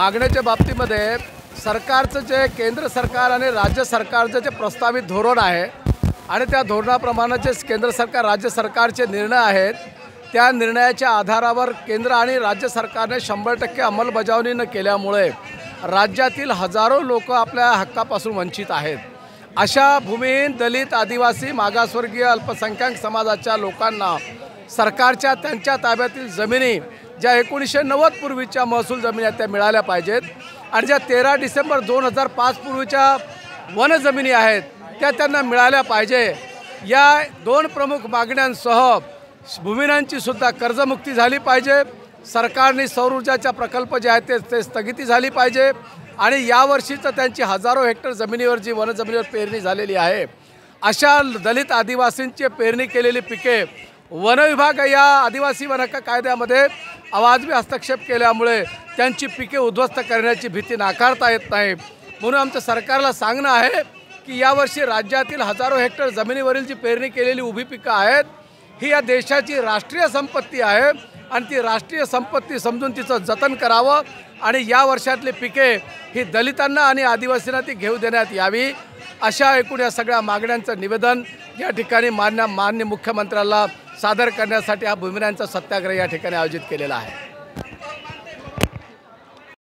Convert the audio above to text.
मागण्याच्या बाबतीमध्ये सरकारचं जे केंद्र सरकार आणि राज्य सरकारचं जे प्रस्तावित धोरण आहे आणि त्या धोरणाप्रमाणे जे केंद्र सरकार राज्य सरकारचे निर्णय आहेत त्या निर्णयाच्या आधारावर केंद्र आणि राज्य सरकारने 100% अंमलबजावणी न केल्यामुळे राज्यातील हजारो लोक आपल्या हक्कापासून वंचित आहेत। अशा भूमिहीन दलित आदिवासी मागासवर्गीय अल्पसंख्याक समाजाच्या लोकांना सरकारच्या त्यांच्या ताब्यातील जमिनी ज्या 1990 पूर्वीच्या महसूल जमिनी आहेत त्या मिळाल्या पाहिजेत आणि ज्या 13 डिसेंबर 2005 पूर्वीच्या वन जमिनी आहेत त्या त्यांना मिळाल्या पाहिजे। या दोन प्रमुख मागण्यांसह भूमिहीनांची सुद्धा कर्जमुक्ती झाली पाहिजे। सरकारने सौर ऊर्जाचा प्रकल्प जे आहेत ते स्थगिती झाली पाहिजे आणि यावर्षीचं त्यांची हजारो हेक्टर जमिनीवर जी वन जमिनीवर पेरणी झालेली आहे अशा दलित आदिवासींची पेरणी केलेली पिके वन विभाग या आदिवासी वन हक्क कायद्यामध्ये अवाजवी हस्तक्षेप केल्यामुळे त्यांची पिके उद्ध्वस्त करण्याची भीती नाकारता येत नाही। म्हणून आमचं सरकारला सांगणं आहे की यावर्षी राज्यातील हजारो हेक्टर जमिनीवरील जी पेरणी केलेली उभी पिकं आहेत ही या देशाची राष्ट्रीय संपत्ती आहे आणि ती राष्ट्रीय संपत्ती समजून तिचं जतन करावं आणि या वर्षातली पिके ही दलितांना आणि आदिवासींना ती घेऊ देण्यात यावी। अशा एकूण या सगळ्या मागण्यांचं निवेदन या ठिकाणी मान्य मुख्यमंत्र्याला सादर करण्यासाठी हा भूमिहीनांचा सत्याग्रह या ठिकाणी आयोजित केलेला आहे।